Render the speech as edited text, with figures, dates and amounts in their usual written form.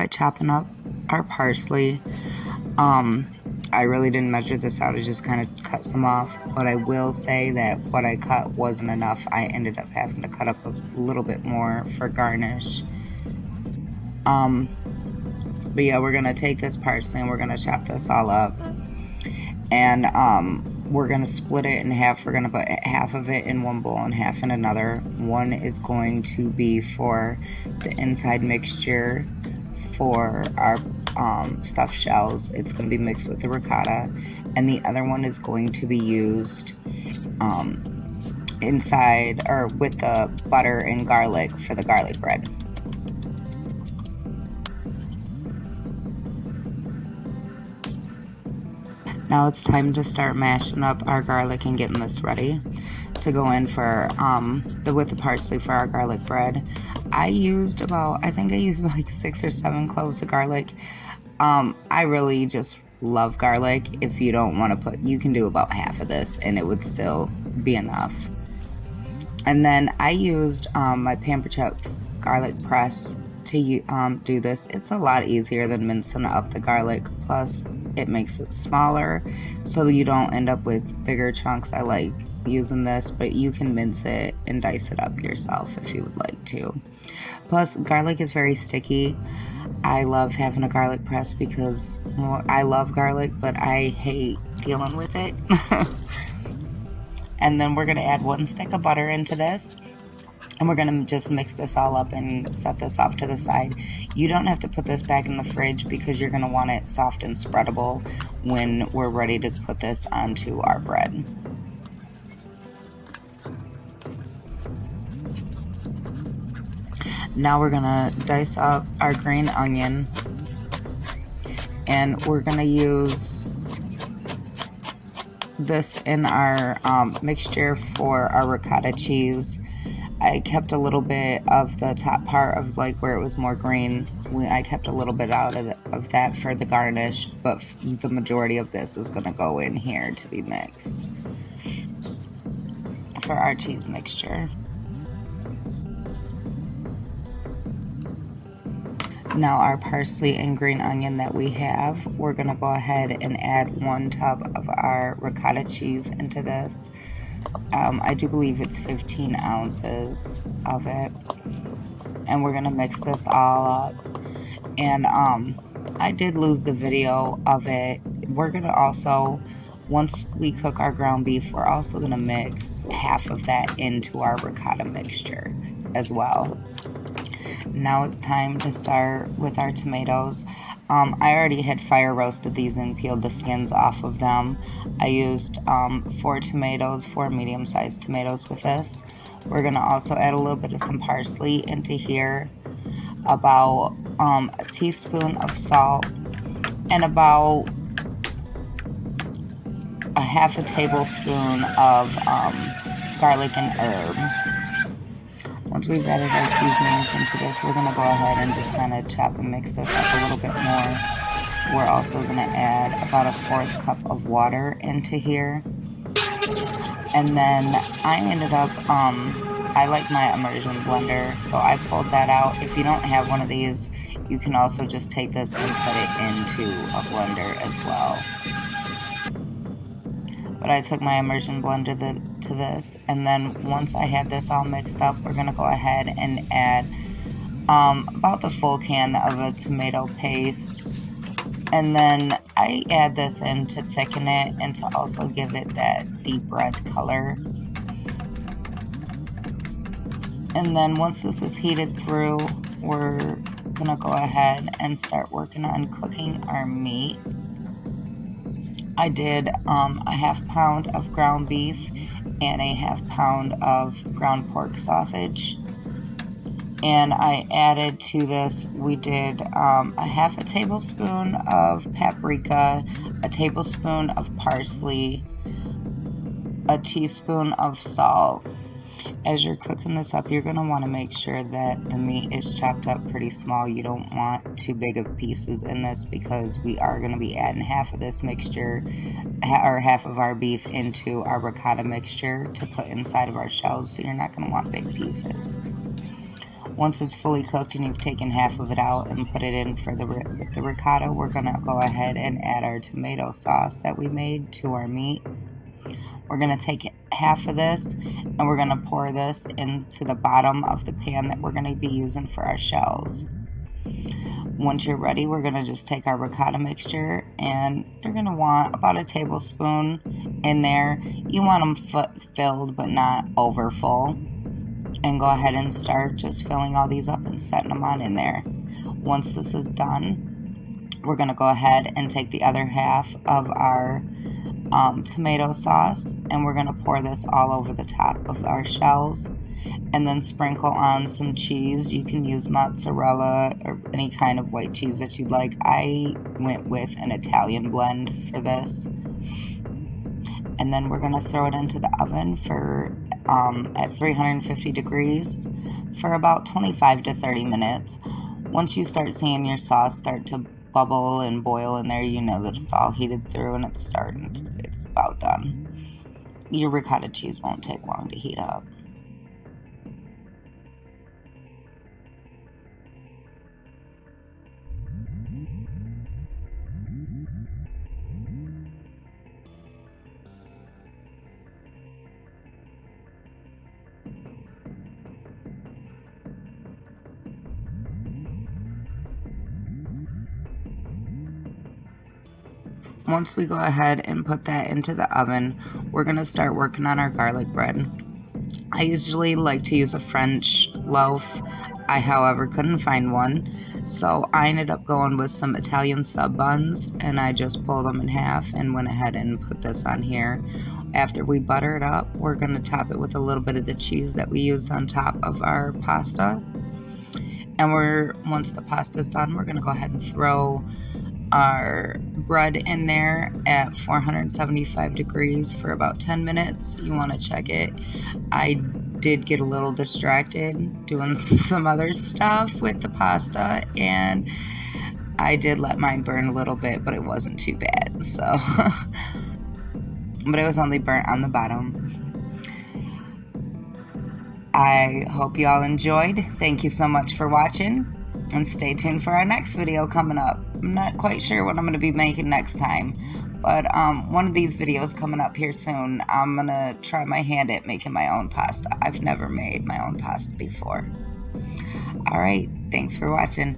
start chopping up our parsley. I really didn't measure this out. I just kind of cut some off. But I will say that what I cut wasn't enough. I ended up having to cut up a little bit more for garnish. But yeah, we're going to take this parsley and we're going to chop this all up. And we're going to split it in half. We're going to put half of it in one bowl and half in another. One is going to be for the inside mixture for our stuffed shells. It's going to be mixed with the ricotta. And the other one is going to be used inside or with the butter and garlic for the garlic bread. Now it's time to start mashing up our garlic and getting this ready to go in for with the parsley for our garlic bread. I think I used like 6 or 7 cloves of garlic. I really just love garlic. If you don't want to you can do about half of this and it would still be enough. And then I used my Pamper Chef garlic press to do this. It's a lot easier than mincing up the garlic, plus it makes it smaller so that you don't end up with bigger chunks. I like using this, but you can mince it and dice it up yourself if you would like to. Plus, garlic is very sticky. I love having a garlic press because I love garlic, but I hate dealing with it. And then we're going to add 1 stick of butter into this. And we're going to just mix this all up and set this off to the side. You don't have to put this back in the fridge because you're going to want it soft and spreadable when we're ready to put this onto our bread. Now we're going to dice up our green onion. And we're going to use this in our mixture for our ricotta cheese. I kept a little bit of the top part of like where it was more green. I kept a little bit out of that for the garnish, but the majority of this is going to go in here to be mixed for our cheese mixture. Now our parsley and green onion that we have, we're going to go ahead and add 1 tub of our ricotta cheese into this. I do believe it's 15 ounces of it. And we're going to mix this all up. And I did lose the video of it. We're going to also, once we cook our ground beef, we're also going to mix half of that into our ricotta mixture as well. Now it's time to start with our tomatoes. I already had fire roasted these and peeled the skins off of them. I used 4 tomatoes, 4 medium-sized tomatoes with this. We're going to also add a little bit of some parsley into here, about a teaspoon of salt, and about a half a tablespoon of garlic and herb. Once we've added our seasonings into this, we're going to go ahead and just kind of chop and mix this up a little bit more. We're also going to add about a 1/4 cup of water into here. And then I ended up, I like my immersion blender, so I pulled that out. If you don't have one of these, you can also just take this and put it into a blender as well. But I took my immersion blender to this, and then once I had this all mixed up, we're going to go ahead and add about the full can of a tomato paste. And then I add this in to thicken it and to also give it that deep red color. And then once this is heated through, we're going to go ahead and start working on cooking our meat. I did a 1/2 pound of ground beef and a 1/2 pound of ground pork sausage. And I added to this, we did a 1/2 tablespoon of paprika, a tablespoon of parsley, a teaspoon of salt. As you're cooking this up, you're going to want to make sure that the meat is chopped up pretty small. You don't want too big of pieces in this because we are going to be adding half of this mixture, or half of our beef, into our ricotta mixture to put inside of our shells, so you're not going to want big pieces. Once it's fully cooked and you've taken half of it out and put it in for the ricotta, we're going to go ahead and add our tomato sauce that we made to our meat. We're going to take half of this and we're going to pour this into the bottom of the pan that we're going to be using for our shells. Once you're ready, we're going to just take our ricotta mixture, and you're going to want about a tablespoon in there. You want them filled but not over full. And go ahead and start just filling all these up and setting them on in there. Once this is done, we're going to go ahead and take the other half of our tomato sauce, and we're going to pour this all over the top of our shells, and then sprinkle on some cheese. You can use mozzarella or any kind of white cheese that you'd like. I went with an Italian blend for this. And then we're going to throw it into the oven for at 350 degrees for about 25 to 30 minutes. Once you start seeing your sauce start to bubble and boil in there, you know that it's all heated through and it's about done. Your ricotta cheese won't take long to heat up. Once we go ahead and put that into the oven, we're going to start working on our garlic bread. I usually like to use a French loaf. I, however, couldn't find one, so I ended up going with some Italian sub buns, and I just pulled them in half and went ahead and put this on here. After we butter it up, we're going to top it with a little bit of the cheese that we used on top of our pasta. And once the pasta's done, we're going to go ahead and throw our bread in there at 475 degrees for about 10 minutes. You want to check it. I did get a little distracted doing some other stuff with the pasta, and I did let mine burn a little bit, but it wasn't too bad. So, but it was only burnt on the bottom. I hope you all enjoyed. Thank you so much for watching, and stay tuned for our next video coming up. I'm not quite sure what I'm going to be making next time, but one of these videos coming up here soon, I'm going to try my hand at making my own pasta. I've never made my own pasta before. All right, thanks for watching.